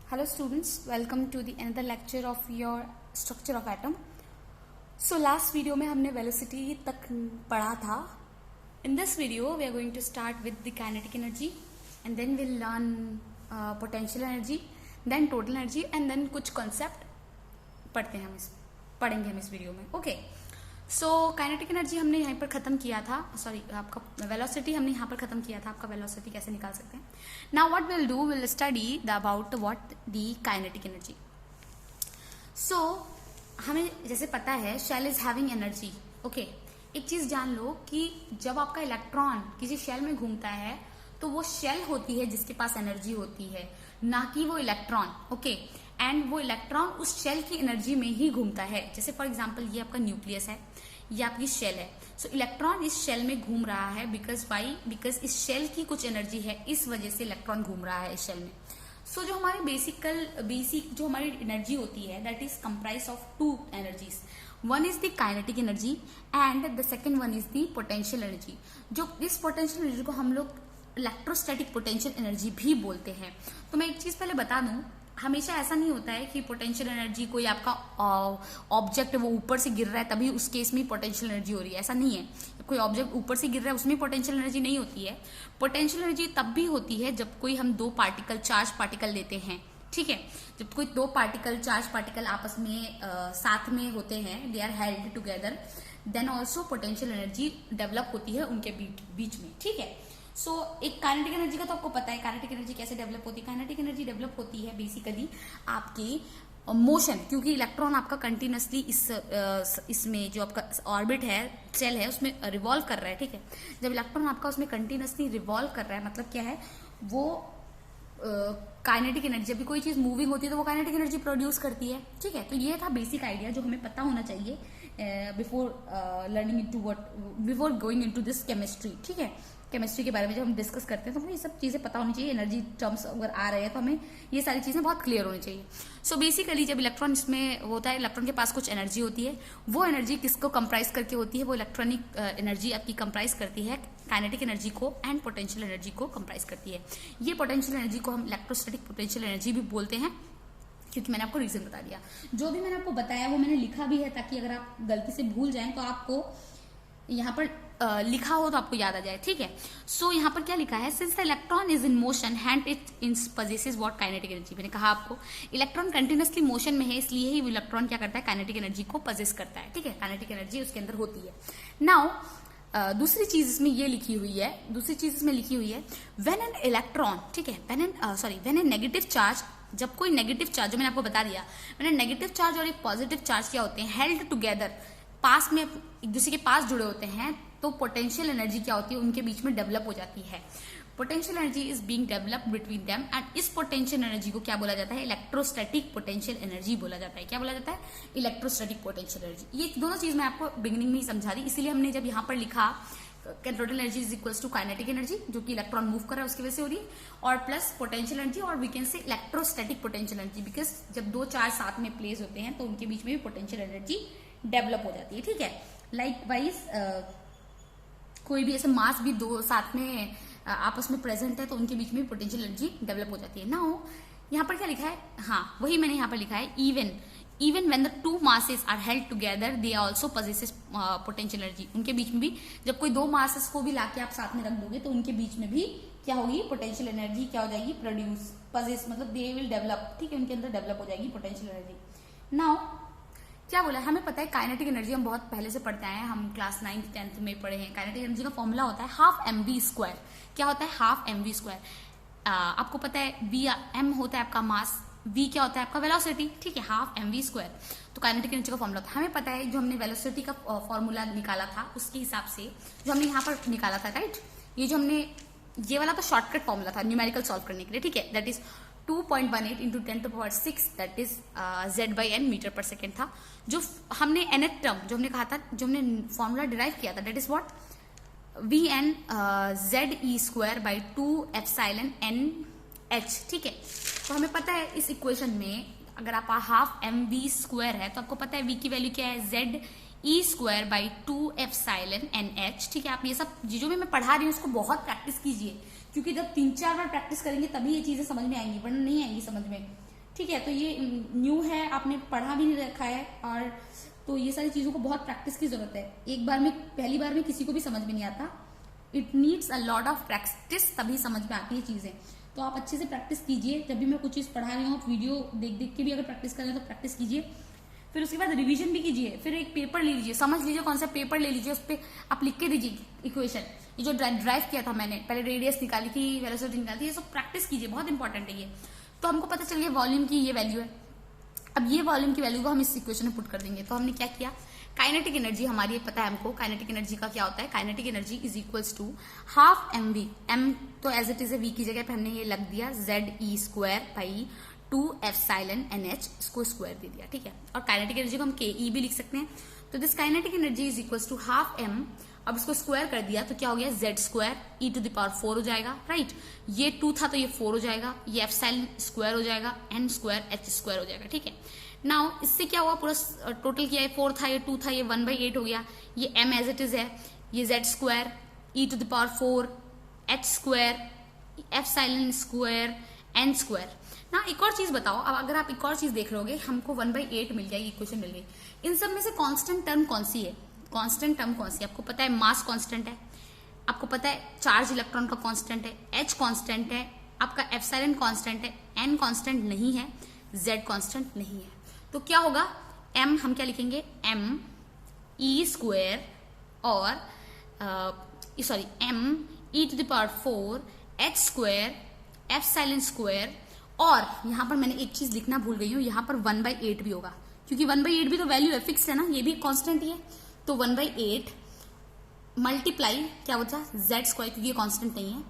Hello students, welcome to the another lecture of your structure of atom. So last video में हमने velocity तक पढ़ा था. In this video we are going to start with the kinetic energy and then we'll learn potential energy, then total energy and then कुछ concept पढ़ेंगे हम इस video में. Okay. सो काइनेटिक एनर्जी हमने यहाँ पर खत्म किया था, सॉरी आपका वेलोसिटी हमने यहाँ पर खत्म किया था, आपका वेलोसिटी कैसे निकाल सकते हैं. Now what will do, will study the about what the kinetic energy. So हमें जैसे पता है shell is having energy. Okay, एक चीज जान लो कि जब आपका इलेक्ट्रॉन किसी शेल में घूमता है तो वो शेल होती है जिसके पास एनर्जी होती है, ना कि वो इलेक्ट्रॉन. ओके, एंड वो इलेक्ट्रॉन उस शेल की एनर्जी में ही घूमता है. जैसे फॉर एग्जांपल ये आपका न्यूक्लियस है, ये आपकी शेल है. सो इलेक्ट्रॉन इस शेल में घूम रहा है बिकॉज इस शेल की कुछ एनर्जी है, इस वजह से इलेक्ट्रॉन घूम रहा है इस शेल में. सो जो हमारी बेसिक जो हमारी एनर्जी होती है that is comprise of two energies. One is the kinetic energy and the second one is the potential energy. जो इस पोटेंशियल एनर्जी को हम लोग इलेक्ट्रोस्टैटिक पोटेंशियल एनर्जी भी बोलते हैं. तो मैं एक चीज पहले बता दूं, हमेशा ऐसा नहीं होता है कि पोटेंशियल एनर्जी कोई आपका ऑब्जेक्ट वो ऊपर से गिर रहा है तभी उस केस में पोटेंशियल एनर्जी हो रही है. ऐसा नहीं है. कोई ऑब्जेक्ट ऊपर से गिर रहा है उसमें पोटेंशियल एनर्जी नहीं होती है. पोटेंशियल एनर्जी तब भी होती है जब कोई हम दो पार्टिकल चार्ज पार्टिकल लेते हैं. ठीक है, जब कोई दो पार्टिकल चार्ज पार्टिकल आपस में साथ में होते हैं, they are held together, then also potential energy develop होती है उनके बीच में. ठीक है. सो एक काइनेटिक एनर्जी का तो आपको पता है काइनेटिक एनर्जी कैसे डेवलप होती है. काइनेटिक एनर्जी डेवलप होती है बेसिकली आपकी मोशन, क्योंकि इलेक्ट्रॉन आपका कंटिन्यूसली इसमें जो आपका ऑर्बिट है, सेल है, उसमें रिवॉल्व कर रहा है. ठीक है, जब इलेक्ट्रॉन आपका उसमें कंटिन्यूसली रिवॉल्व कर रहा है मतलब क्या है, वो काइनेटिक एनर्जी. जब भी कोई चीज मूविंग होती है तो वो काइनेटिक एनर्जी प्रोड्यूस करती है. ठीक है, तो ये था बेसिक आइडिया जो हमें पता होना चाहिए before going into this chemistry. ठीक है, केमिस्ट्री के बारे में जब हम डिस्कस करते हैं तो हमें ये सब चीजें पता होनी चाहिए. एनर्जी टर्म्स अगर आ रहे हैं तो हमें ये सारी चीजें बहुत क्लियर होनी चाहिए. सो बेसिकली जब इलेक्ट्रॉन इसमें होता है, इलेक्ट्रॉन के पास कुछ एनर्जी होती है, वो एनर्जी किसको कंप्राइज करके होती है, वो इलेक्ट्रॉनिक एनर्जी आपकी कंप्राइज करती है काइनेटिक एनर्जी को एंड पोटेंशियल एनर्जी को कंप्राइज करती है. ये पोटेंशियल एनर्जी को हम इलेक्ट्रोस्टैटिक पोटेंशियल एनर्जी भी बोलते हैं, क्योंकि मैंने आपको रीजन बता दिया. जो भी मैंने आपको बताया वो मैंने लिखा भी है ताकि अगर आप गलती से भूल जाएं तो आपको यहाँ पर लिखा हो तो आपको याद आ जाए. ठीक है. सो यहाँ पर क्या लिखा है, since the electron is in motion hand it in possesses what kinetic energy. मैंने कहा आपको इलेक्ट्रॉन कंटिन्यूसली मोशन में है, इसलिए ही इलेक्ट्रॉन क्या करता है, काइनेटिक एनर्जी को पजेस करता है. ठीक है, काइनेटिक एनर्जी उसके अंदर होती है. नाउ दूसरी चीज इसमें ये लिखी हुई है, व्हेन एन इलेक्ट्रॉन, ठीक है, व्हेन एन नेगेटिव चार्ज, जब कोई नेगेटिव चार्ज, जो मैंने आपको बता दिया, मैंने नेगेटिव चार्ज और एक पॉजिटिव चार्ज क्या होते हैं, हेल्ड टुगेदर, पास में एक दूसरे के पास जुड़े होते हैं, तो पोटेंशियल एनर्जी क्या होती है, उनके बीच में डेवलप हो जाती है. Potential energy is being developed between them and इस पोटेंशियल एनर्जी को क्या बोला जाता है, इलेक्ट्रोस्टैटिक पोटेंशियल एनर्जी बोला जाता है. क्या बोला जाता है, इलेक्ट्रोस्टैटिक पोटेंशियल एनर्जी. ये दोनों चीज मैं आपको बिगिनिंग में ही समझा दी, इसीलिए हमने जब यहाँ पर लिखा total energy is equals to kinetic energy, जो कि इलेक्ट्रॉन मूव कर रहा है उसकी वजह से हो रही है, और प्लस पोटेंशियल एनर्जी, और we can say electrostatic potential energy, because जब दो चार्ज साथ में प्लेस होते हैं तो उनके बीच में भी पोटेंशियल एनर्जी डेवलप हो जाती है. ठीक है. लाइकवाइज कोई भी ऐसे मास भी दो साथ में आपस में प्रेजेंट है तो उनके बीच में पोटेंशियल एनर्जी डेवलप हो जाती है. नाउ यहाँ पर क्या लिखा है, हाँ वही मैंने यहाँ पर लिखा है, even when the two masses are held together they also possesses potential energy. उनके बीच में भी जब कोई दो मासेस को भी लाके आप साथ में रख दोगे तो उनके बीच में भी क्या होगी, पोटेंशियल एनर्जी क्या हो जाएगी, प्रोड्यूस. पजेस मतलब दे विल डेवलप. ठीक है, उनके अंदर डेवलप हो जाएगी पोटेंशियल एनर्जी. नाउ क्या बोला, हमें पता है काइनेटिक एनर्जी हम बहुत पहले से पढ़ते आए हैं, हम क्लास 9th 10th में पढ़े हैं. काइनेटिक एनर्जी का फॉर्मूला होता है हाफ mv². क्या होता है, हाफ mv². आपको पता है v m होता है आपका मास, v क्या होता है आपका वेलोसिटी. ठीक है, हाफ mv². तो काइनेटिक एनर्जी का फॉर्मूला होता है, हमें पता है जो हमने वेलोसिटी का फॉर्मूला निकाला था उसके हिसाब से जो हमने यहाँ पर निकाला था, राइट, ये जो हमने ये वाला तो शॉर्टकट फॉर्मूला था न्यूमेरिकल सॉल्व करने के लिए. ठीक है, that is 2.18 into 10⁻⁶, that is Z/n metre per second था. जो हमने nth टर्म जो हमने कहा था, जो हमने फॉर्मूला डिराइव किया था, that is what, Vn Ze²/2 epsilon NH. ठीक है, तो हमें पता है इस इक्वेशन में अगर आप हाफ mv² है तो आपको पता है v की वैल्यू क्या है, Ze²/2 एप्सिलॉन NH. ठीक है, आप ये सब जो भी मैं पढ़ा रही हूँ उसको बहुत प्रैक्टिस कीजिए, क्योंकि जब 3-4 बार प्रैक्टिस करेंगे तभी ये चीजें समझ में आएंगी, वरना नहीं आएंगी समझ में. ठीक है, तो ये न्यू है, आपने पढ़ा भी नहीं रखा है, और तो ये सारी चीजों को बहुत प्रैक्टिस की जरूरत है। एक बार में, पहली बार में किसी को भी समझ में नहीं आता। It needs a lot of practice, तभी समझ में आती है चीजें। तो आप अच्छे से प्रैक्टिस कीजिए। जब भी मैं कुछ चीज पढ़ा रही हूँ, आप वीडियो देख देख के भी अगर प्रैक्टिस कर रहे हैं तो प्रैक्टिस कीजिए। फिर उसके बाद रिवीजन भी कीजिए। फिर एक पेपर ले लीजिए, समझ लीजिए कौन सा पेपर ले लीजिए, उस पर आप लिख के दीजिए इक्वेशन। ये जो ड्राइव किया था मैंने, पहले रेडियस निकाली थी, वेलोसिटी निकाली थी, ये सब प्रैक्टिस कीजिए, बहुत इंपॉर्टेंट है ये। तो हमको पता चल गया वॉल्यूम की ये वैल्यू है। अब ये वॉल्यूम की वैल्यू को हम इस इक्वेशन में पुट कर देंगे। तो हमने क्या किया, काइनेटिक एनर्जी हमारी पता है हमको, काइनेटिक एनर्जी का क्या होता है, kinetic energy is equals to half M V. M तो as it is a V की जगह पे हमने ये लग दिया ZE square by 2 epsilon NH, इसको स्क्वायर दे दिया, ठीक है। और काइनेटिक एनर्जी को हम KE भी लिख सकते हैं। तो this kinetic energy is equals to half M. अब इसको स्क्वायर कर दिया तो क्या हो गया, Z स्क्वायर E⁴ हो जाएगा, राइट। ये 2 था तो ये 4 हो जाएगा, ये एप्सिलॉन स्क्वायर हो जाएगा, N स्क्वायर H स्क्वायर हो जाएगा, ठीक है। नाउ इससे क्या हुआ, पूरा टोटल किया है, 4 था, ये 2 था, ये 1/8 हो गया। ये M एज इट इज है, ये Z square E⁴ H square epsilon square N square. ना एक और चीज बताओ, अब अगर आप एक और चीज देख रहोगे, हमको 1/8 मिल जाएगी, इक्वेशन मिल गई। इन सब में से कांस्टेंट टर्म कौन सी है, कांस्टेंट टर्म कौन सी है? आपको पता है मास कांस्टेंट है, आपको पता है चार्ज इलेक्ट्रॉन का कांस्टेंट है, H कांस्टेंट है, आपका एप्सिलॉन कांस्टेंट है, N कांस्टेंट नहीं है, Z कांस्टेंट नहीं है। तो क्या होगा, M हम क्या लिखेंगे, M E स्क्वायर और sorry M E⁴ H square epsilon square, और यहां पर मैंने एक चीज लिखना भूल गई हूं, यहां पर 1/8 भी होगा, क्योंकि 1/8 भी तो वैल्यू है, फिक्स है ना, ये भी कांस्टेंट ही है। तो 1/8 मल्टीप्लाई क्या होता है, Z स्क्वायर, क्योंकि ये कांस्टेंट नहीं है,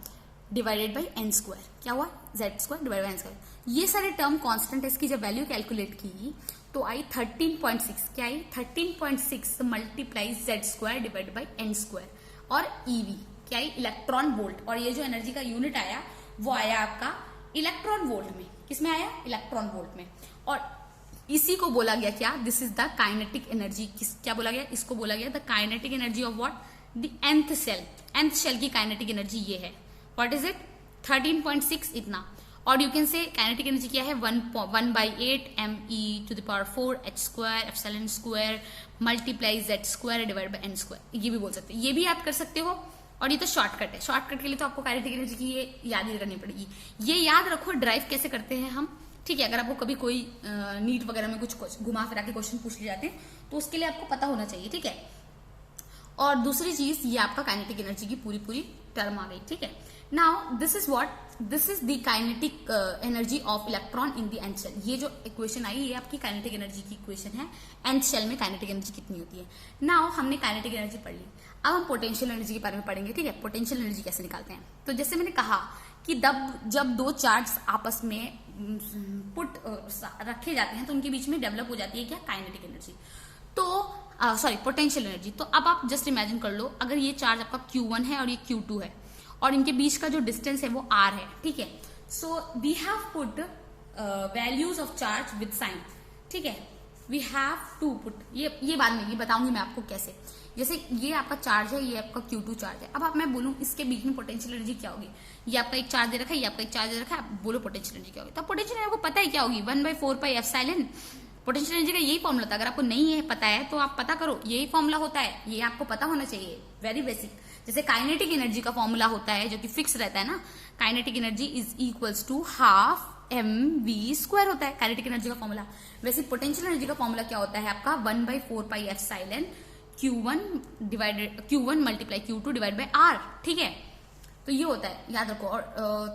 डिवाइडेड बाई N स्क्वायर। क्या हुआ, Z square divided by N square. ये सारे टर्म कांस्टेंट है, इसकी जब वैल्यू कैलकुलेट की तो आई 13.6। क्या आई, 13.6 multiply Z square divided by N square, और EV क्या आई, इलेक्ट्रॉन वोल्ट। और ये जो एनर्जी का यूनिट आया वो आया आपका इलेक्ट्रॉन वोल्ट में। किसमें आया, इलेक्ट्रॉन वोल्ट में। और इसी को बोला गया क्या, this is the kinetic energy. क्या बोला गया, इसको बोला गया the kinetic energy of what, the nth shell. nth shell की काइनेटिक एनर्जी ये है, व्हाट इज इट, 13.6 इतना। और you can say kinetic energy क्या है, 1/8 ME⁴ H square epsilon square multiply Z square divide by N square. ये भी बोल सकते हैं, ये भी याद कर सकते हो। और ये तो शॉर्टकट है, शॉर्टकट के लिए तो आपको काइनेटिक एनर्जी की ये याद ही करनी पड़ेगी। ये याद रखो ड्राइव कैसे करते हैं हम, ठीक है। अगर आपको कभी कोई नीट वगैरह में कुछ घुमा फिरा के क्वेश्चन पूछ लिए जाते हैं तो उसके लिए आपको पता होना चाहिए, ठीक है। और दूसरी चीज, ये आपका काइनेटिक एनर्जी की पूरी टर्म आ गई, ठीक है। Now this is what, this is the kinetic energy of electron in the nth shell. ये जो इक्वेशन आई, ये आपकी काइनेटिक एनर्जी की इक्वेशन है, nth शेल में काइनेटिक एनर्जी कितनी होती है। नाउ हमने काइनेटिक एनर्जी पढ़ ली, अब हम पोटेंशियल एनर्जी के बारे में पढ़ेंगे, ठीक है। पोटेंशियल एनर्जी कैसे निकालते हैं, तो जैसे मैंने कहा कि जब दो चार्ज आपस में रखे जाते हैं तो उनके बीच में डेवलप हो जाती है क्या, काइनेटिक एनर्जी। तो सॉरी पोटेंशियल एनर्जी। तो अब आप जस्ट इमेजिन कर लो, अगर ये चार्ज आपका Q1 है और ये Q2 है, और इनके बीच का जो डिस्टेंस है वो R है, ठीक है। So we have put values of charge with sign, ठीक है। वी हैव टू पुट, ये बाद में ये बताऊंगी मैं आपको कैसे। जैसे ये आपका चार्ज है, ये आपका Q2 चार्ज है। अब आप मैं बोलूं इसके बीच में पोटेंशियल एनर्जी क्या होगी, ये आपका एक चार्ज दे रखा है, ये आपका एक चार्ज दे रखा है, आप बोलो पोटेंशियल एनर्जी क्या होगी। तो पोटेंशियल एनर्जी आपको पता है क्या होगी, 1/4 पाई एप्सिलॉन। पोटेंशियल एनर्जी का यही फॉर्मूला था, अगर आपको नहीं है पता है तो आप पता करो, यही फॉर्मूला होता है, ये आपको पता होना चाहिए, वेरी बेसिक। जैसे काइनेटिक एनर्जी का फॉर्मूला होता है जो कि फिक्स रहता है ना, kinetic energy is equals to half mv square होता है काइनेटिक एनर्जी का फॉर्मूला। वैसे पोटेंशियल एनर्जी का फॉर्मूला क्या होता है आपका, 1/4 pi epsilon Q1 multiply Q2 divide by R, ठीक है। तो ये होता है, याद रखो। और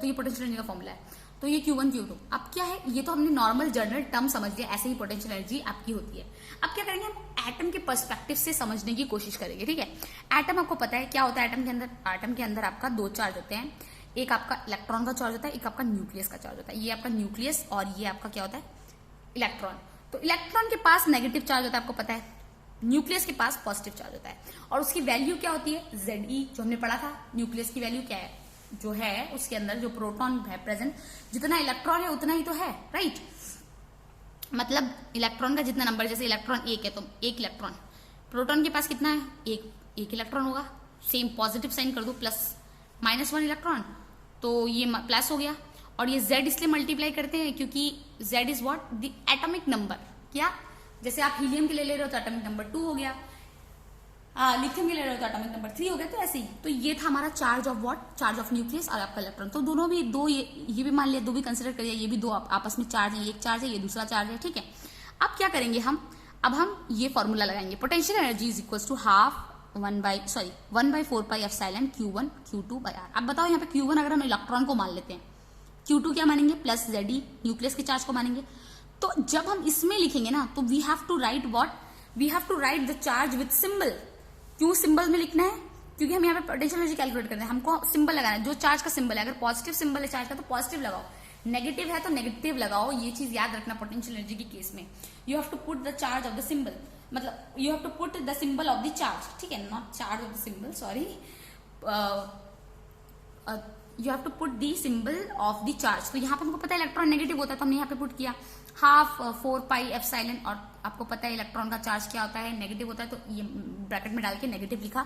तो ये पोटेंशियल एनर्जी का फॉर्मूला है। तो ये Q1 Q2 अब क्या है, ये तो हमने नॉर्मल जनरल टर्म समझ लिया, ऐसे ही पोटेंशियल एनर्जी आपकी होती है। अब क्या करेंगे, हम एटम के पर्सपेक्टिव से समझने की कोशिश करेंगे, ठीक है। एटम आपको पता है क्या होता है एटम के अंदर, एटम के अंदर आपका दो चार्ज होते हैं, एक आपका इलेक्ट्रॉन का चार्ज होता है, एक आपका न्यूक्लियस का चार्ज होता है। ये आपका न्यूक्लियस और ये आपका क्या होता है, इलेक्ट्रॉन। तो इलेक्ट्रॉन के पास नेगेटिव चार्ज होता है, आपको पता है, न्यूक्लियस के पास पॉजिटिव चार्ज होता है। और उसकी वैल्यू क्या होती है, Ze, जो हमने पढ़ा था। न्यूक्लियस की वैल्यू क्या है, जो है उसके अंदर जो प्रोटॉन है प्रेजेंट, जितना इलेक्ट्रॉन है उतना ही तो है, राइट। मतलब इलेक्ट्रॉन का जितना नंबर, जैसे इलेक्ट्रॉन 1 है तो 1 इलेक्ट्रॉन, प्रोटॉन के पास कितना है, एक इलेक्ट्रॉन होगा। सेम पॉजिटिव साइन कर दो, प्लस -1 इलेक्ट्रॉन, तो ये प्लस हो गया। और ये z इसलिए मल्टीप्लाई करते हैं क्योंकि z is what, the atomic number. क्या, जैसे आप हीलियम के लिए ले रहे हो तो एटॉमिक नंबर 2 हो गया, लिथियम के ले रहे हो तो एटॉमिक नंबर 3 हो गया, तो ऐसे ही। तो ये था हमारा charge of what, charge of nucleus और आपका इलेक्ट्रॉन। तो दोनों भी दो, ये भी मान लिया, दो भी कंसिडर करिए, ये भी दो आपस में चार्ज है, ये एक चार्ज है, ये दूसरा चार्ज है, ठीक है। अब क्या करेंगे हम, अब हम ये फॉर्मूला लगाएंगे, potential energy is equal to half 1/4 pi epsilon Q1 Q2 by R। अब बताओ यहाँ पे Q1 अगर हम इलेक्ट्रॉन को मान लेते हैं, Q2 क्या मानेंगे, प्लस Ze न्यूक्लियस के चार्ज को मानेंगे। तो जब हम इसमें लिखेंगे ना तो we have to write what, we have to write the charge with symbol. क्यों सिंबल में लिखना है, क्योंकि हम यहाँ पे पोटेंशियल एनर्जी कैलकुलेट करना है, हमको सिंबल लगाना है, जो चार्ज का सिंबल है। अगर पॉजिटिव सिंबल है चार्ज का तो पॉजिटिव लगाओ, नेगेटिव है तो नेगेटिव लगाओ। ये चीज याद रखना पोटेंशियल एनर्जी के केस में, you have to put the charge of the symbol, मतलब you have to put the symbol of the charge, ठीक है, not charge of the symbol, sorry, you have to put the symbol of the charge. तो यहाँ पे हमको पता है electron negative होता है तो हमने यहाँ पे पुट किया हाफ 4 पाई एप्सिलॉन, और आपको पता है इलेक्ट्रॉन का चार्ज क्या होता है, नेगेटिव होता है, तो ये ब्रैकेट में डाल के नेगेटिव लिखा।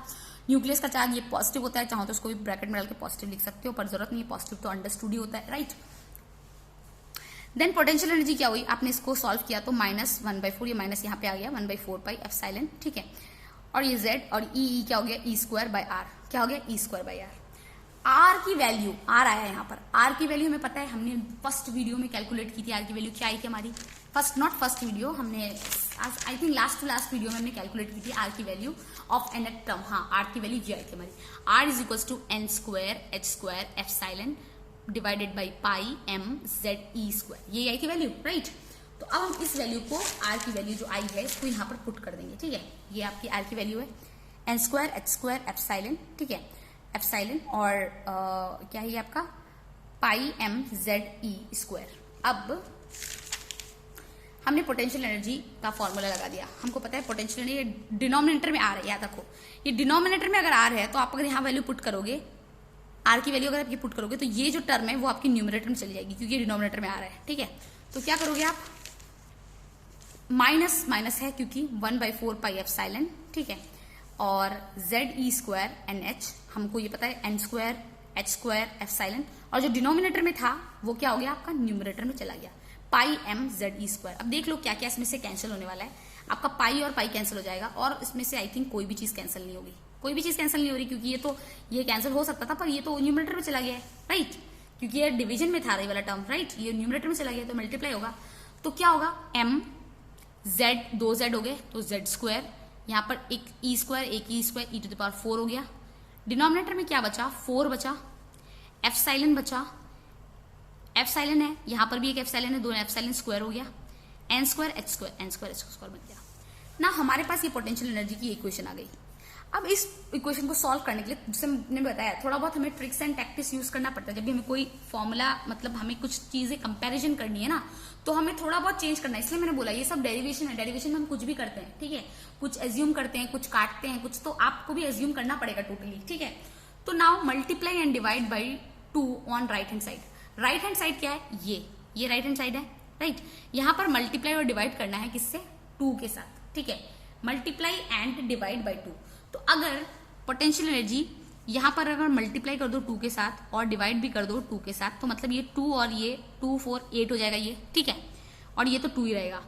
न्यूक्लियस का चार्ज ये पॉजिटिव होता है, चाहो तो उसको भी ब्रैकेट में डाल के पॉजिटिव लिख सकते हो, पर जरूरत नहीं है, पॉजिटिव तो अंडरस्टूड ही होता है, राइट। देन पोटेंशियल एनर्जी क्या हुई, आपने इसको सॉल्व किया तो -1/4, ये माइनस यहाँ पे आ गया 1/4 पाई एप्सिलॉन, ठीक है। और ये z और ई क्या हो गया, E²/r, क्या हो गया, E²/r। आर की वैल्यू, आर आया यहाँ पर, आर की वैल्यू हमें पता है, हमने फर्स्ट वीडियो में कैलकुलेट की थी। आर की वैल्यू क्या आई थी हमारी, फर्स्ट वीडियो हमने, I think last to last video में हमने कैलकुलेट की थी आर की वैल्यू ऑफ एन टर्म। हाँ, आर की वैल्यू ये आई थी हमारी, R is equal to n² epsilon divided by pi m ZE², ये आई थी वैल्यू, राइट। तो अब हम इस वैल्यू को, आर की वैल्यू जो आई है, इसको यहाँ पर पुट कर देंगे, ठीक है। ये आपकी आर की वैल्यू है, n² एप्सिलॉन, ठीक है, एप्सिलॉन, और क्या है आपका पाई m ZE²। अब हमने पोटेंशियल एनर्जी का फॉर्मूला लगा दिया, हमको पता है पोटेंशियल एनर्जी डिनोमिनेटर में आ रहा है, याद रखो, ये डिनोमिनेटर में अगर आ रहा है तो आप अगर यहाँ वैल्यू पुट करोगे, आर की वैल्यू अगर आप ये पुट करोगे तो ये जो टर्म है वो आपकी न्यूमरेटर में चली जाएगी, क्योंकि डिनोमिनेटर में आ रहा है, ठीक है। तो क्या करोगे आप, माइनस माइनस है क्योंकि 1/4 पाई एप्सिलॉन, ठीक है, और ZE² NH, हमको ये पता है n² h² एप्सिलॉन, और जो डिनोमिनेटर में था वो क्या हो गया आपका, न्यूमरेटर में चला गया, पाई m ZE²। अब देख लो क्या क्या इसमें से कैंसिल होने वाला है, आपका पाई और पाई कैंसिल हो जाएगा, और इसमें से आई थिंक कोई भी चीज कैंसिल नहीं होगी, कोई भी चीज कैंसिल नहीं हो रही, क्योंकि ये कैंसिल हो सकता था पर ये तो न्यूमरेटर में चला गया है, राइट, क्योंकि ये डिवीजन में था, ये वाला टर्म, राइट, ये न्यूमरेटर में चला गया तो मल्टीप्लाई होगा। तो क्या होगा, m z, 2 z हो गए तो Z², यहाँ पर एक E², एक E² e⁴ हो गया। डिनोमिनेटर में क्या बचा, 4 बचा, एप्सिलॉन बचा, एप्सिलॉन है, यहाँ पर भी एक एप्सिलॉन है, 2 एप्सिलॉन स्क्वायर हो गया, n² h² बन गया ना। हमारे पास ये पोटेंशियल एनर्जी की इक्वेशन आ गई। अब इस इक्वेशन को सॉल्व करने के लिए, जैसे मैंने बताया, थोड़ा बहुत हमें ट्रिक्स एंड टैक्टिक्स यूज करना पड़ता है। जब भी हमें कोई फॉर्मूला, मतलब हमें कुछ चीजें कंपैरिजन करनी है ना, तो हमें थोड़ा बहुत चेंज करना है। इसलिए मैंने बोला ये सब डेरिवेशन है, डेरिवेशन में हम कुछ भी करते हैं, ठीक है, कुछ एज्यूम करते हैं, कुछ काटते हैं, कुछ तो आपको भी एज्यूम करना पड़ेगा टोटली, ठीक है। तो now multiply and divide by 2 on right hand side. Right hand side क्या है, ये राइट हैंड साइड है, राइट। यहाँ पर मल्टीप्लाई और डिवाइड करना है किससे, 2 के साथ, ठीक है, मल्टीप्लाई एंड डिवाइड बाई 2। तो अगर पोटेंशियल एनर्जी यहाँ पर अगर मल्टीप्लाई कर दो 2 के साथ और डिवाइड भी कर दो 2 के साथ, तो मतलब ये 2 और ये 2 4 8 हो जाएगा ये, ठीक है, और ये तो 2 ही रहेगा।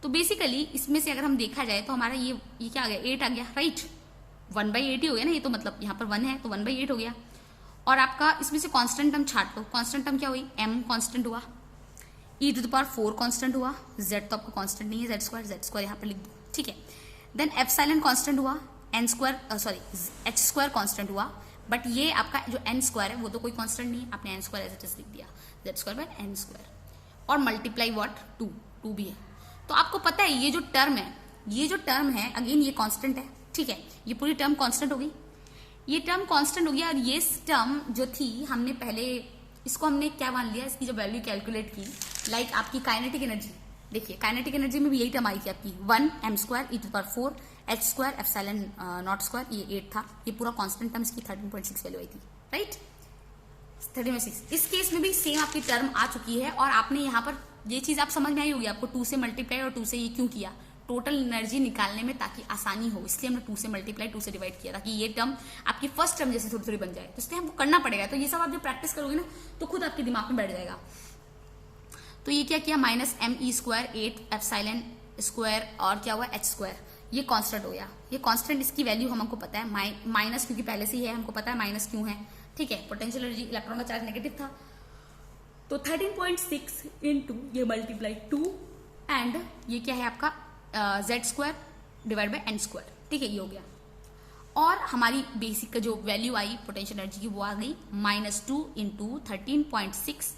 तो बेसिकली इसमें से अगर हम देखा जाए तो हमारा ये क्या आ गया, 8 आ गया, राइट, 1/8 ही हो गया ना, ये तो मतलब यहाँ पर 1 है तो 1/8 हो गया। और आपका इसमें से कांस्टेंट टर्म छाट लो, कांस्टेंट टर्म क्या हुई, m कांस्टेंट हुआ, e⁴ कांस्टेंट हुआ, z तो आपका कांस्टेंट नहीं है, Z² यहाँ पर लिख दो, ठीक है। देन एप्सिलॉन कांस्टेंट हुआ, h² कांस्टेंट हुआ, बट ये आपका जो n² है वो तो कोई कांस्टेंट नहीं है, आपने n² ऐसे जस्ट लिख दिया, Z²/n², और मल्टीप्लाई व्हाट 2 भी है। तो आपको पता है ये जो टर्म है अगेन ये कांस्टेंट है, ठीक है, ये पूरी टर्म कांस्टेंट होगी, ये टर्म कांस्टेंट हो गया। और ये टर्म जो थी हमने पहले इसको हमने क्या मान लिया, इसकी जो वैल्यू कैलकुलेट की, लाइक आपकी काइनेटिक एनर्जी, देखिए काइनेटिक एनर्जी में भी यही टर्म आई थी आपकी 1m² e⁴ h² epsilon not square, ये 8 था, ये पूरा कांस्टेंट टर्म, इसकी 13.6 वैल्यू आई थी, राइट, 13.6। इस केस में भी सेम आपकी टर्म आ चुकी है, और आपने यहाँ पर ये चीज आप समझ में आई होगी आपको, 2 से मल्टीप्लाई और 2 से ये क्यों किया, टोटल एनर्जी निकालने में ताकि आसानी हो, इसलिए हमने 2 से मल्टीप्लाई 2 से डिवाइड किया ताकि ये टर्म आपकी फर्स्ट टर्म जैसे थोड़ी थोड़ी बन जाए, तो इसलिए हमको करना पड़ेगा। तो ये सब आप जब प्रैक्टिस करोगे ना तो खुद आपके दिमाग में बैठ जाएगा। तो ये क्या किया, -me², 8ε² और क्या हुआ h², ये कांस्टेंट हो गया। ये कांस्टेंट, इसकी वैल्यू हमको पता है माइनस, क्योंकि पहले से ही है, हमको पता है माइनस क्यों है, ठीक है। पोटेंशियल एनर्जी, इलेक्ट्रॉन का चार्ज नेगेटिव था, तो 13.6 इंटू ये मल्टीप्लाई 2 एंड ये क्या है आपका z² डिवाइड बाई n², ठीक है, ये हो गया। और हमारी बेसिक का जो वैल्यू आई पोटेंशियल एनर्जी की वो आ गई -2 into 13.6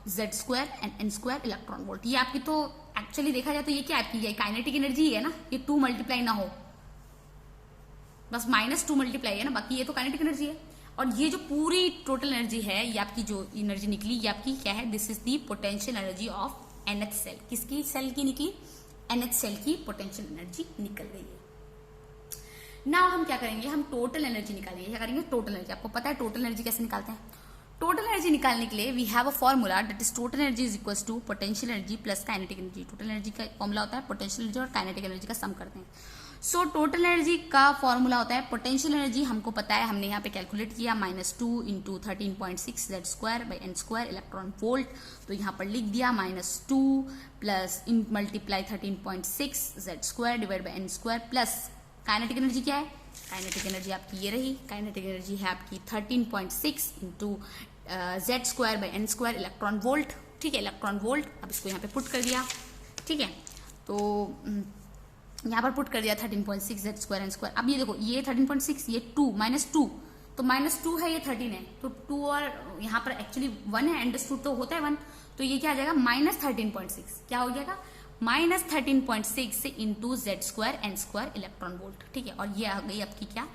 z² and n² electron volt. ये आपकी तो एक्चुअली देखा जाए तो ये क्या आपकी काइनेटिक एनर्जी है ना, ये 2 मल्टीप्लाई ना हो, बस -2 मल्टीप्लाई है ना, बाकी ये तो काइनेटिक एनर्जी है। और ये जो पूरी टोटल एनर्जी है, ये आपकी जो एनर्जी निकली, ये आपकी क्या है, this is the potential energy of NH shell. किसकी सेल की निकली, NH सेल की पोटेंशियल एनर्जी निकल गई है। नाउ हम क्या करेंगे, हम टोटल एनर्जी निकालेंगे। क्या करेंगे, टोटल एनर्जी। आपको पता है टोटल एनर्जी कैसे निकालते हैं। टोटल एनर्जी निकालने के लिए we have a formula, that is total energy is equal to potential energy plus kinetic energy. Total energy का फॉर्मूला होता है पोटेंशियल एनर्जी और काइनेटिक एनर्जी का सम करते हैं। सो टोटल एनर्जी का फॉर्मूला होता है पोटेंशियल एनर्जी, हमको पता है, हमने यहाँ पे कैलकुलेट किया, -2 into 13.6 z² by n² electron volt. तो यहाँ पर लिख दिया -2 plus multiply 13.6 z² divide by n² plus kinetic energy क्या है, काइनेटिक एनर्जी आपकी ये रही, काइनेटिक एनर्जी है आपकी 13.6 into z² by n² electron volt, ठीक है, इलेक्ट्रॉन वोल्ट। अब इसको यहाँ पे पुट कर दिया, ठीक है, तो यहाँ पर पुट कर दिया 13.6 z² n²। अब ये देखो, ये 13.6, ये 2 -2, तो -2 है, ये 13 है, तो 2 और यहाँ पर एक्चुअली 1 है, अंडरस्टूड तो होता है 1, तो ये क्या आ जाएगा -13.6, क्या हो जाएगा -13.6 into z² n² electron volt, ठीक है। और ये आ गई आपकी क्या,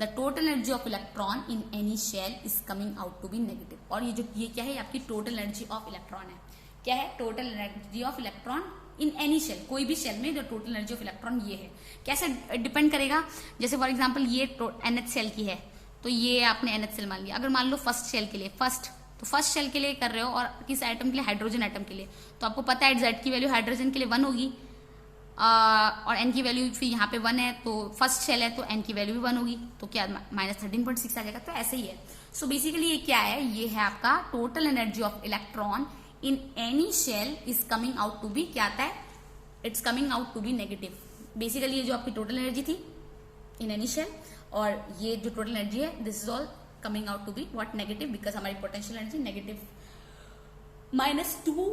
the total energy of electron in any shell is coming out to be negative. और ये क्या है, आपकी टोटल एनर्जी ऑफ इलेक्ट्रॉन है। क्या है, total energy of electron in any shell, कोई भी शेल में जो टोटल एनर्जी ऑफ इलेक्ट्रॉन ये है। कैसे डिपेंड करेगा, जैसे फॉर एग्जांपल ये NH सेल की है, तो ये आपने NH सेल मान लिया। अगर मान लो फर्स्ट शेल के लिए, फर्स्ट शेल के लिए कर रहे हो और किस एटम के लिए, हाइड्रोजन एटम के लिए, तो आपको पता है Z की वैल्यू हाइड्रोजन के लिए 1 होगी और N की वैल्यू फिर यहाँ पे 1 है, तो फर्स्ट शेल है तो N की वैल्यू भी 1 होगी, तो क्या -13.6 आ जाएगा। तो ऐसे ही है। सो बेसिकली ये क्या है, ये है आपका total energy of electron in any shell is coming out to be, क्या आता है, it's coming out to be negative. Basically ये जो आपकी टोटल एनर्जी थी इन एनी शेल, और ये जो टोटल एनर्जी है, this is all coming out to be what, negative, because हमारी potential energy negative -2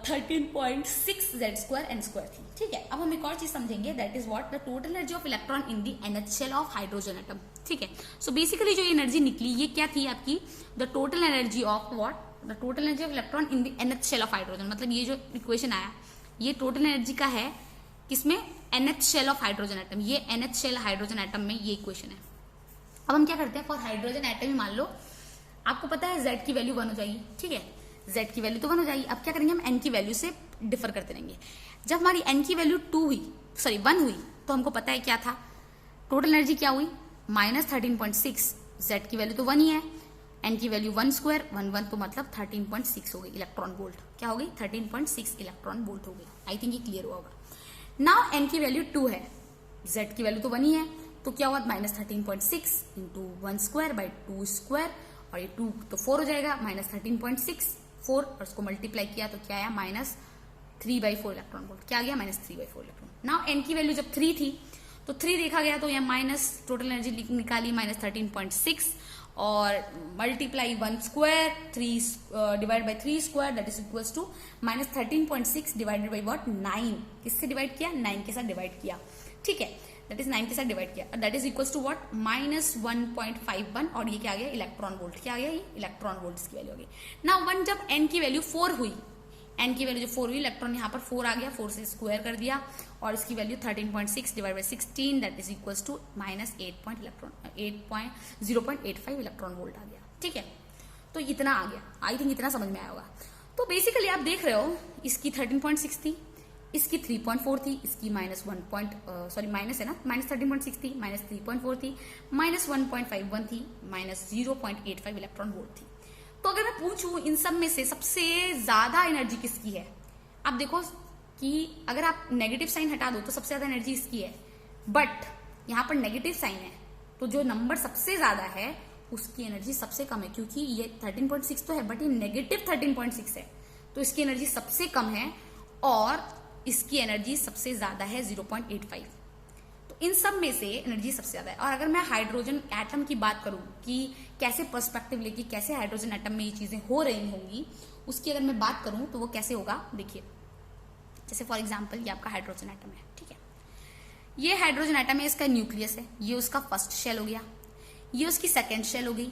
13.6 z² n² थी, ठीक है। अब हम एक और चीज समझेंगे, that is what, the total energy of electron in the NH shell of hydrogen atom, ठीक है। सो बेसिकली जो एनर्जी निकली, ये क्या थी आपकी, the total energy of what, the total energy of electron in the NH shell of hydrogen. मतलब ये जो इक्वेशन आया, ये टोटल एनर्जी का है, किसमें, NH shell of hydrogen atom, ये NH शेल हाइड्रोजन एटम में ये इक्वेशन है। अब हम क्या करते हैं, फॉर हाइड्रोजन एटम ही मान लो आपको पता है Z की वैल्यू 1 हो जाएगी, ठीक है, Z की वैल्यू तो 1 हो जाएगी। अब क्या करेंगे, हम N की वैल्यू से डिफर करते रहेंगे। जब हमारी N की वैल्यू 1 हुई, तो हमको पता है क्या था, टोटल एनर्जी क्या हुई, -13.6, Z की वैल्यू तो 1 ही है, N की वैल्यू 1² 1 तो मतलब 13.6 हो गई इलेक्ट्रॉन वोल्ट, क्या हो गई, 13.6 इलेक्ट्रॉन वोल्ट हो गई। आई थिंक ये क्लियर हुआ होगा। नाउ N की वैल्यू 2 है, Z की वैल्यू तो 1 ही है, तो क्या हुआ, -13.6 इंटू 1² बाई 2², और ये 2 तो 4 हो जाएगा, -13.6 4, और उसको मल्टीप्लाई किया तो क्या आया, -3/4 इलेक्ट्रॉन वोल्ट। क्या आ गया, -3/4 इलेक्ट्रॉन। नाउ N की वैल्यू जब 3 थी, तो 3 देखा गया, तो यहाँ माइनस टोटल एनर्जी निकाली -13.6 और multiply 1² 3 divide by 3² that is equals to -13.6 divided by what, 9। किससे डिवाइड किया, 9 के साथ डिवाइड किया, ठीक है, दैट इज 9 के साथ डिवाइड किया, that is equals to what, -1.51, और ये क्या आ गया, इलेक्ट्रॉन वोल्ट। क्या आ गया, ये इलेक्ट्रॉन वोल्ट की वैल्यू हो गई। नाउ 1 जब N की वैल्यू 4 हुई, N की वैल्यू जो 4 हुई, इलेक्ट्रॉन यहाँ पर 4 आ गया, 4 से स्क्वायर कर दिया, और इसकी value 13.6 divide by 16 that is equals to -0.85 electron volt आ गया, ठीक है। तो इतना आ गया, आई थिंक इतना समझ में आया होगा। तो बेसिकली आप देख रहे हो, इसकी 13.6 थी, इसकी 3.4 थी, इसकी माइनस है ना, -13.6 थी, -3.4 थी, -1.51 थी, -0.85 इलेक्ट्रॉन वोल्ट थी। तो अगर मैं पूछूं इन सब में से सबसे ज्यादा एनर्जी किसकी है, अब देखो कि अगर आप नेगेटिव साइन हटा दो तो सबसे ज्यादा एनर्जी इसकी है, बट यहाँ पर नेगेटिव साइन है तो जो नंबर सबसे ज्यादा है उसकी एनर्जी सबसे कम है, क्योंकि ये 13.6 तो है बट ये नेगेटिव 13.6 है, तो इसकी एनर्जी सबसे कम है और इसकी एनर्जी सबसे ज्यादा है 0.85। तो इन सब में से एनर्जी सबसे ज्यादा है। और अगर मैं हाइड्रोजन एटम की बात करूं कि कैसे पर्सपेक्टिव लेके कैसे हाइड्रोजन एटम में ये चीजें हो रही होंगी, उसकी अगर मैं बात करूं तो वो कैसे होगा, देखिए जैसे फॉर एग्जाम्पल ये आपका हाइड्रोजन एटम है, ठीक है, ये हाइड्रोजन एटम है, इसका न्यूक्लियस है, ये उसका फर्स्ट शेल हो गया, ये उसकी सेकेंड शेल हो गई,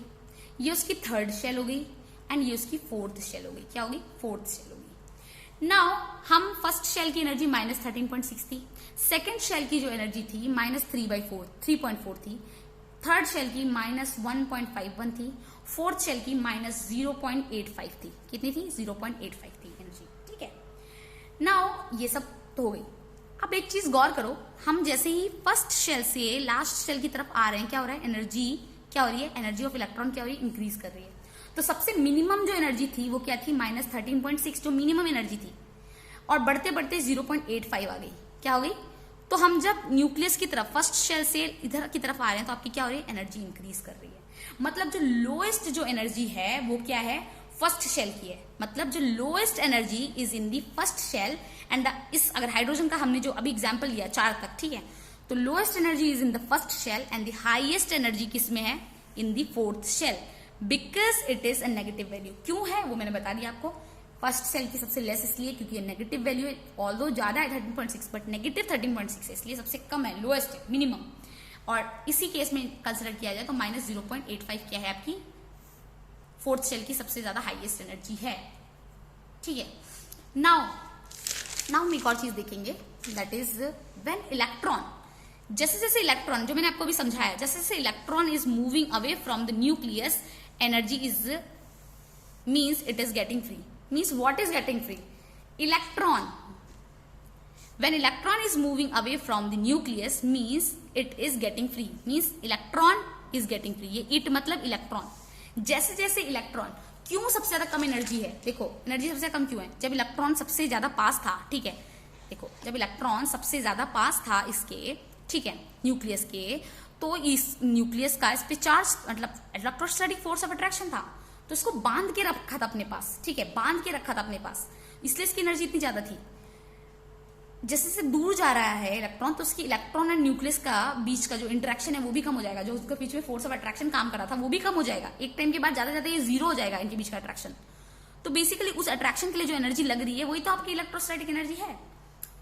ये उसकी थर्ड शेल हो गई एंड ये उसकी फोर्थ शेल हो गई। क्या होगी? फोर्थ शेल हो गई। नाउ हम फर्स्ट शेल की एनर्जी -13.6 थी, सेकेंड शेल की जो एनर्जी थी -3.4 थी, थर्ड शेल की -1.51 थी, फोर्थ शेल की -0.85 थी। कितनी थी? 0.85 थी एनर्जी, ठीक है। नाउ ये सब तो हो गई। अब एक चीज गौर करो, हम जैसे ही फर्स्ट शेल से लास्ट शेल की तरफ आ रहे हैं, क्या हो रहा है? एनर्जी क्या हो रही है? एनर्जी ऑफ इलेक्ट्रॉन क्या हो रही है? इंक्रीज कर रही है। तो सबसे मिनिमम जो एनर्जी थी वो क्या थी? -13.6 जो मिनिमम एनर्जी थी, और बढ़ते बढ़ते 0.85 आ गई। क्या हो गई? तो हम जब न्यूक्लियस की तरफ फर्स्ट शेल से इधर की तरफ आ रहे हैं तो आपकी क्या हो रही है? एनर्जी इंक्रीज कर रही है। मतलब जो लोएस्ट जो एनर्जी है वो क्या है? फर्स्ट शेल की है। मतलब जो lowest energy is in the first shell and इस अगर हाइड्रोजन का हमने जो अभी एग्जांपल लिया 4 तक, ठीक है, तो lowest energy is in the first shell and the highest energy किस में है? In the fourth shell, because it is a negative value. क्यों है वो मैंने बता दिया आपको। फर्स्ट सेल की सबसे लेस इसलिए क्योंकि ये नेगेटिव वैल्यू है, ऑल्दो ज्यादा है 13.6 बट नेगेटिव 13.6 है, इसलिए सबसे कम है, लोएस्ट है, मिनिमम। और इसी केस में कंसिडर किया जाए तो -0.85 क्या है? आपकी फोर्थ सेल की सबसे ज्यादा हाईएस्ट एनर्जी है, ठीक है। नाउ हम एक और चीज देखेंगे, दैट इज व्हेन इलेक्ट्रॉन, जैसे जैसे इलेक्ट्रॉन, जो मैंने आपको भी समझाया, जैसे जैसे electron is moving away from the nucleus, energy is means it is getting free. Means what is getting free? Electron, when electron is moving away from the nucleus means it is getting free, means electron is getting free। ये it मतलब electron. जैसे जैसे electron, क्यों सबसे ज्यादा कम energy है? देखो energy सबसे कम क्यों है? जब इलेक्ट्रॉन सबसे ज्यादा पास था, ठीक है, देखो जब इलेक्ट्रॉन सबसे ज्यादा पास था इसके, ठीक है, न्यूक्लियस के, तो इस न्यूक्लियस का इस पे चार्ज मतलब इलेक्ट्रोस्टैटिक फोर्स ऑफ अट्रैक्शन था, तो इसको बांध के रखा था अपने पास, ठीक है, बांध के रखा था अपने पास, इसलिए इसकी एनर्जी इतनी ज्यादा थी। जैसे जैसे दूर जा रहा है इलेक्ट्रॉन, तो उसकी इलेक्ट्रॉन एंड न्यूक्लियस का बीच का जो इंटरेक्शन है वो भी कम हो जाएगा, जो उसके बीच में फोर्स ऑफ अट्रैक्शन काम कर रहा था वो भी कम हो जाएगा। एक टाइम के बाद ज्यादा ज्यादा ये 0 हो जाएगा इनके बीच का अट्रैक्शन। तो बेसिकली उस अट्रैक्शन के लिए जो एनर्जी लग रही है वही तो आपकी इलेक्ट्रोस्टैटिक एनर्जी है,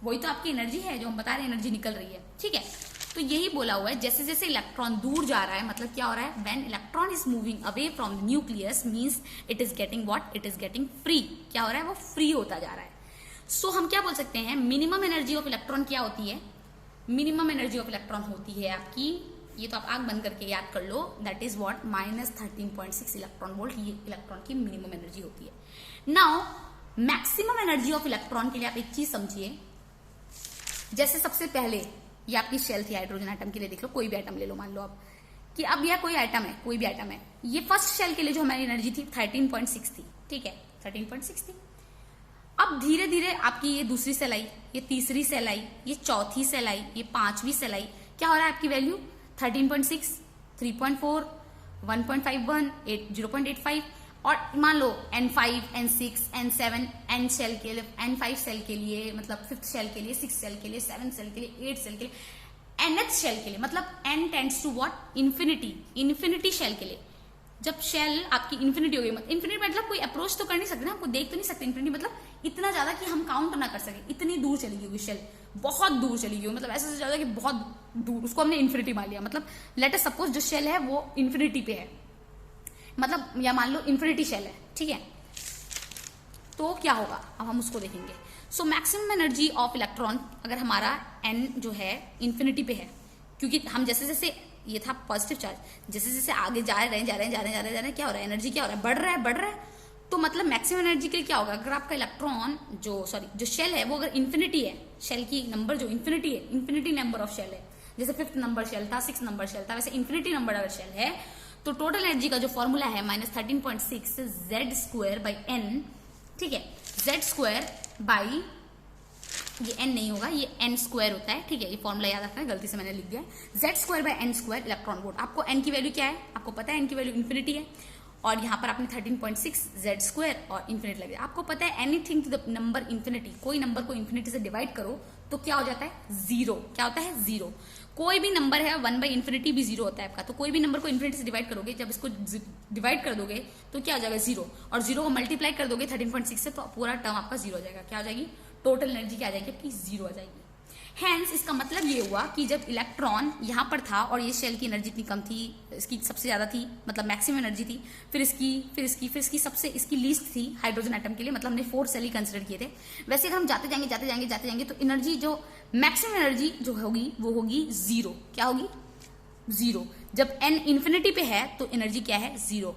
वही तो आपकी एनर्जी है जो हम बता रहे हैं एनर्जी निकल रही है, ठीक है। तो यही बोला हुआ है, जैसे जैसे इलेक्ट्रॉन दूर जा रहा है, मतलब क्या हो रहा है? When electron is moving away from the nucleus means it is getting what? It is getting free. क्या हो रहा है? वो फ्री होता जा रहा है। सो हम क्या बोल सकते हैं? मिनिमम एनर्जी ऑफ इलेक्ट्रॉन क्या होती है? मिनिमम एनर्जी ऑफ इलेक्ट्रॉन होती है आपकी, ये तो आप आंख बंद करके याद कर लो, that is what? -13.6 electron volt. ये इलेक्ट्रॉन की मिनिमम एनर्जी होती है। Now maximum energy of electron के लिए आप एक चीज समझिए, जैसे सबसे पहले ये आपकी शेल थी हाइड्रोजन एटम के लिए, देख लो कोई भी एटम ले लो, मान लो आप कि अब यह कोई एटम है, कोई भी एटम है, ये फर्स्ट शेल के लिए जो हमारी एनर्जी थी 13.6 थी, ठीक है, 13.6 थी। अब धीरे धीरे आपकी ये दूसरी सेल आई, ये तीसरी सेल आई, ये चौथी सेल आई, ये पांचवी सेल आई, क्या हो रहा है? आपकी वैल्यू 13.6, 3.4, 1.51, 0.85, और मान लो N5, N6, N7, N shell के लिए, N5 सेल के लिए, मतलब 5th शेल के लिए, 6th शेल के लिए, 7th शेल के लिए, 8th शेल के लिए, nth शेल के लिए, मतलब N tends to what? Infinity. Infinity shell के लिए जब शेल आपकी इन्फिनिटी हो गई, इन्फिनिटी मतलब कोई अप्रोच तो कर नहीं सकते ना, आपको देख तो नहीं सकते। इन्फिनिटी मतलब इतना ज्यादा कि हम काउंट ना कर सके, इतनी दूर चली गई होगी शेल, बहुत दूर चली गई, मतलब ऐसे ज्यादा कि बहुत दूर, उसको हमने इन्फिनिटी मान लिया। मतलब लेट अस सपोज जो शेल है वो इन्फिनिटी पे है, मतलब या मान लो इन्फिनिटी शेल है, ठीक है, तो क्या होगा अब हम उसको देखेंगे। So maximum energy of electron अगर हमारा एन जो है इन्फिनिटी पे है, क्योंकि हम जैसे जैसे ये था पॉजिटिव चार्ज, जैसे जैसे आगे जा रहे हैं क्या हो रहा है? एनर्जी क्या हो रहा है? बढ़ रहा है। तो मतलब मैक्सिमम एनर्जी के लिए क्या होगा? अगर आपका इलेक्ट्रॉन जो शेल है वो अगर इन्फिनिटी है, शेल की नंबर जो इन्फिनिटी है, इन्फिनिटी नंबर ऑफ शेल है, जैसे 5th नंबर शेल था, 6th नंबर शेल था, वैसे इन्फिनिटी नंबर अगर शेल है तो टोटल एनर्जी का जो फॉर्मूला है -13.6 Z² by N, ठीक है, Z² by ये n नहीं होगा, ये n स्क्वायर होता है, ठीक है। ये फॉर्मूला याद रखना है, गलती से मैंने लिख दिया z square by n square electron volt. आपको n की वैल्यू क्या है, आपको पता है n की वैल्यू इन्फिनिटी है, और यहाँ पर आपने 13.6 z स्क्वायर और इन्फिनिटी लग दिया। आपको पता है anything to the number infinity, कोई नंबर को इन्फिनिटी से डिवाइड करो तो क्या हो जाता है, जीरो। क्या होता है, जीरो। कोई भी नंबर है 1/इन्फिनिटी भी जीरो होता है आपका, तो कोई भी नंबर को इन्फिनिटी से डिवाइड करोगे, जब इसको डिवाइड कर दोगे तो क्या हो जाएगा, जीरो। और जीरो को मल्टीप्लाई कर दोगे 13.6 से, तो पूरा टर्म आपका जीरो हो जाएगा। क्या हो जाएगी, टोटल एनर्जी क्या आ जाएगी आपकी, जीरो आ जाएगी। हैंस इसका मतलब ये हुआ कि जब इलेक्ट्रॉन यहाँ पर था और ये शेल की एनर्जी इतनी कम थी, इसकी सबसे ज्यादा थी, मतलब मैक्सिमम एनर्जी थी, फिर इसकी सबसे इसकी लीस्ट थी हाइड्रोजन एटम के लिए, मतलब हमने 4 सेल ही कंसिडर किए थे। वैसे अगर हम जाते जाएंगे तो एनर्जी जो मैक्सिमम एनर्जी जो होगी वो होगी जीरो। क्या होगी, जीरो। जब n इन्फिनिटी पे है तो एनर्जी क्या है, जीरो।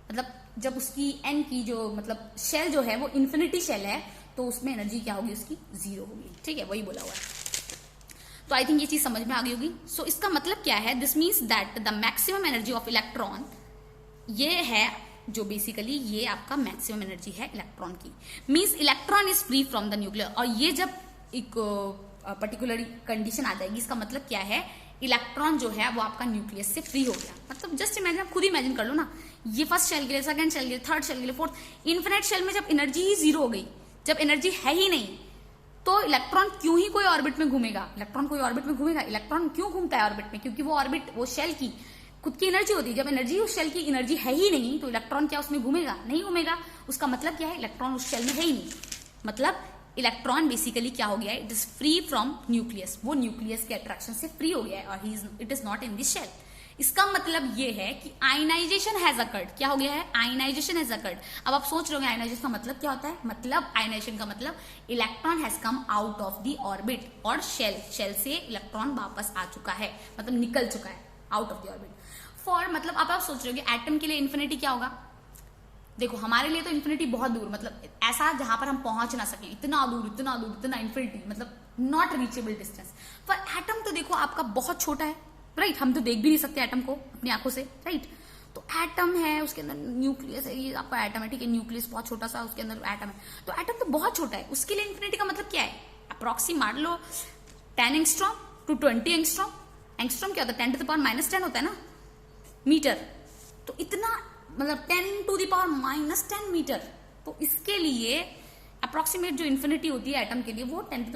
मतलब जब उसकी n की जो मतलब शेल जो है वो इन्फिनिटी शेल है तो उसमें एनर्जी क्या होगी, उसकी जीरो होगी, ठीक है, वही बोला हुआ है। तो आई थिंक ये चीज समझ में आ गई होगी। सो इसका मतलब क्या है, this means that the maximum energy of electron, ये है जो बेसिकली ये आपका मैक्सिमम एनर्जी है इलेक्ट्रॉन की। Means electron is free from the nuclear, और ये जब एक पर्टिकुलर कंडीशन आ जाएगी, इसका मतलब क्या है, इलेक्ट्रॉन जो है वो आपका न्यूक्लियस से फ्री हो गया। मतलब जस्ट इमेजिन, आप खुद इमेजिन कर लो ना, ये फर्स्ट शेल के लिए, सेकंड शेल के लिए, थर्ड शेल के लिए, फोर्थ, इन्फिनिट शेल में जब एनर्जी ही जीरो हो गई, जब एनर्जी है ही नहीं, तो इलेक्ट्रॉन क्यों ही कोई ऑर्बिट में घूमेगा, इलेक्ट्रॉन कोई ऑर्बिट में घूमेगा, इलेक्ट्रॉन क्यों घूमता है ऑर्बिट में, क्योंकि वो ऑर्बिट वो शेल की खुद की एनर्जी होती है। जब एनर्जी उस शेल की एनर्जी है ही नहीं तो इलेक्ट्रॉन क्या उसमें घूमेगा, नहीं घूमेगा। उसका मतलब क्या है, इलेक्ट्रॉन उस शेल में है ही नहीं, मतलब इलेक्ट्रॉन बेसिकली क्या हो गया है, it is free from nucleus, वो न्यूक्लियस के अट्रैक्शन से फ्री हो गया है, और it is not in this shell. इसका मतलब ये है कि आयनाइजेशन हैज अकर्ड। क्या हो गया है, आयनाइजेशन हैज अकर्ड। अब आप सोच रहे हो आयनाइजेशन का मतलब क्या होता है, मतलब आयनाइजेशन का मतलब electron has come out of the orbit, और शेल से इलेक्ट्रॉन वापस आ चुका है, मतलब निकल चुका है out of the orbit. For मतलब अब आप सोच रहे हो कि एटम के लिए इन्फिनिटी क्या होगा। देखो हमारे लिए तो इन्फिनिटी बहुत दूर, मतलब ऐसा जहां पर हम पहुंच ना सके, इतना दूर इतना इन्फिनिटी, मतलब नॉट रीचेबल डिस्टेंस। पर एटम तो देखो आपका बहुत छोटा है, राइट, हम तो देख भी नहीं सकते एटम को अपनी आंखों से, राइट। तो एटम है, उसके अंदर न्यूक्लियस है, ये आपका एटम है, ठीक है, न्यूक्लियस बहुत छोटा सा, उसके अंदर एटम है, तो एटम तो बहुत छोटा है। उसके लिए इन्फिनिटी का मतलब क्या है, अप्रॉक्सी मान लो 10 एंगस्ट्रॉम टू 20 एंगस्ट्रॉम। एंगस्ट्रॉम क्या होता है, 10⁻⁻10 होता है ना मीटर, तो इतना मतलब 10⁻⁻10 मीटर। तो इसके लिए अप्रोक्सीमेट जो इन्फिनिटी होती है एटम के लिए वो 10⁻10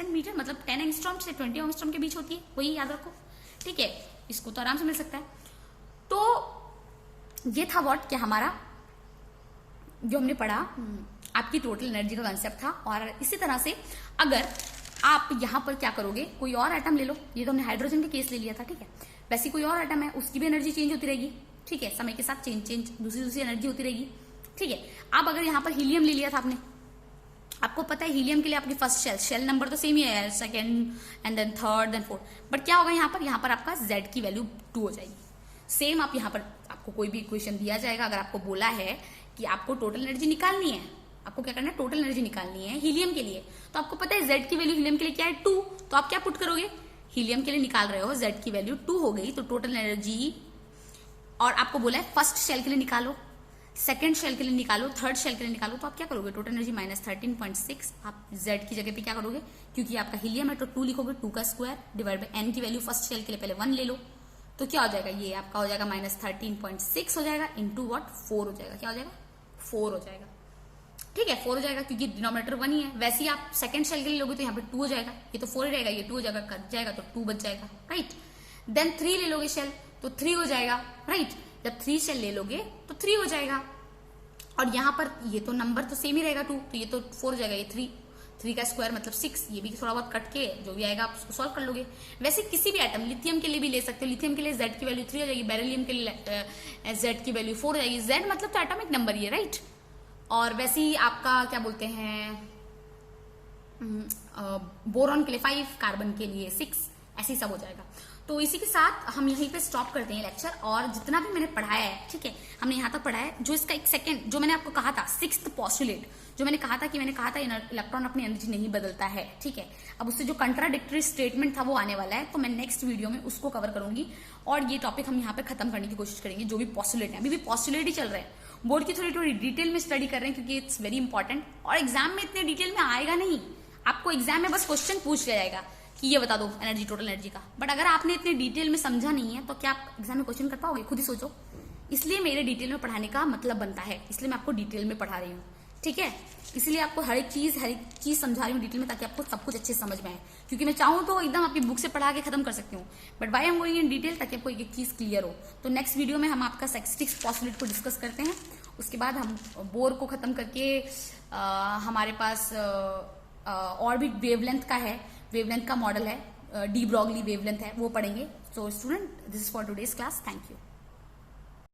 मीटर, मतलब 10 एंगस्ट्रॉम से 20 एंगस्ट्रॉम के बीच होती है, वही याद रखो, ठीक है। इसको तो आराम से मिल सकता है। तो ये था व्हाट, क्या हमारा जो हमने पढ़ा आपकी टोटल एनर्जी का कंसेप्ट था। और इसी तरह से अगर आप यहां पर क्या करोगे, कोई और एटम ले लो, ये तो हमने हाइड्रोजन के केस ले लिया था, ठीक है, वैसे कोई और एटम है, उसकी भी एनर्जी चेंज होती रहेगी, ठीक है, समय के साथ चेंज दूसरी एनर्जी होती रहेगी, ठीक है। अब अगर यहाँ पर हीलियम ले लिया था आपने, आपको पता है हीलियम के लिए आपकी फर्स्ट शेल नंबर तो सेम ही है, second and then third then fourth, but क्या होगा यहाँ पर आपका Z की वैल्यू 2 हो जाएगी। सेम आप यहाँ पर आपको कोई भी इक्वेशन दिया जाएगा, अगर आपको बोला है कि आपको टोटल एनर्जी निकालनी है, आपको क्या करना है, टोटल एनर्जी निकालनी है हीलियम के लिए, तो आपको पता है Z की वैल्यू हीलियम के लिए क्या है, 2, तो आप क्या पुट करोगे, हीलियम के लिए निकाल रहे हो, Z की वैल्यू 2 हो गई, तो टोटल एनर्जी, और आपको बोला है फर्स्ट शेल के लिए निकालो, सेकंड शेल के लिए निकालो, थर्ड शेल के लिए निकालो, तो आप क्या करोगे, टोटल एनर्जी -13.6, आप Z की जगह पे क्या करोगे, क्योंकि आपका हीलियम है तो 2 लिखोगे, 2 का स्क्वायर डिवाइड बाय n की वैल्यू फर्स्ट शेल के लिए पहले 1 ले लो, तो क्या हो जाएगा, ये आपका हो जाएगा -13.6 हो जाएगा इंटू व्हाट 4 हो जाएगा, क्या हो जाएगा 4 हो जाएगा, ठीक है 4 हो जाएगा, क्योंकि डिनोमिनेटर 1 ही है। वैसे ही आप सेकंड शेल के लिए लोगे तो यहाँ पे 2 हो जाएगा, ये तो 4 रहेगा, ये 2 हो जाएगा, कट जाएगा तो 2 बच जाएगा, राइट। देन 3 ले लोगे शेल तो 3 हो जाएगा, राइट, जब 3 शेल ले लोगे तो 3 हो जाएगा, और यहाँ पर ये तो नंबर तो सेम ही रहेगा 2, तो ये तो 4 हो जाएगा, ये 3 का स्क्वायर मतलब 6, ये भी थोड़ा बहुत कट के जो भी आएगा आप उसको सॉल्व कर लोगे। वैसे किसी भी एटम, लिथियम के लिए भी ले सकते हो, लिथियम के लिए Z की वैल्यू 3 हो जाएगी, बेरिलियम के लिए Z की वैल्यू 4 हो जाएगी, Z मतलब तो एटॉमिक नंबर ही है, राइट। और वैसे ही आपका क्या बोलते हैं, बोरॉन के लिए 5, कार्बन के लिए 6, ऐसे ही सब हो जाएगा। तो इसी के साथ हम यहीं पे स्टॉप करते हैं लेक्चर, और जितना भी मैंने पढ़ाया है, ठीक है, हमने यहाँ तक पढ़ा है। जो इसका एक सेकंड, जो मैंने आपको कहा था 6th पोस्टुलेट, जो मैंने कहा था इलेक्ट्रॉन अपनी एनर्जी नहीं बदलता है, ठीक है, अब उससे जो कंट्राडिक्टरी स्टेटमेंट था वो आने वाला है, तो मैं नेक्स्ट वीडियो में उसको कवर करूंगी, और ये टॉपिक हम यहाँ पे खत्म करने की कोशिश करेंगे। जो भी पोस्टुलेट है, अभी भी पोस्टुलेट ही चल रहे हैं, बोर्ड की थोड़ी थोड़ी डिटेल में स्टडी कर रहे हैं क्योंकि इट्स वेरी इंपॉर्टेंट, और एग्जाम में इतने डिटेल में आएगा नहीं, आपको एग्जाम में बस क्वेश्चन पूछ लिया जाएगा कि ये बता दो एनर्जी, टोटल एनर्जी का, बट अगर आपने इतने डिटेल में समझा नहीं है तो क्या आप एग्जाम में क्वेश्चन कर पाओगे, खुद ही सोचो। इसलिए मेरे डिटेल में पढ़ाने का मतलब बनता है, इसलिए मैं आपको डिटेल में पढ़ा रही हूँ, ठीक है। इसलिए आपको हर एक चीज समझा रही हूँ डिटेल में, ताकि आपको सब कुछ अच्छे से समझ में आए, क्योंकि मैं चाहूँ तो एकदम आपकी बुक से पढ़ा के खत्म कर सकती हूँ, but why am going in detail, ताकि आपको एक एक चीज क्लियर हो। तो नेक्स्ट वीडियो में हम आपका स्टैटिस्टिक्स पोस्टुलेट को डिस्कस करते हैं, उसके बाद हम बोर को खत्म करके हमारे पास और भी वेवलेंथ का है, वेवलेंथ का मॉडल है, डी ब्रॉगली वेवलेंथ है, वो पढ़ेंगे। So student, this is for today's class, thank you.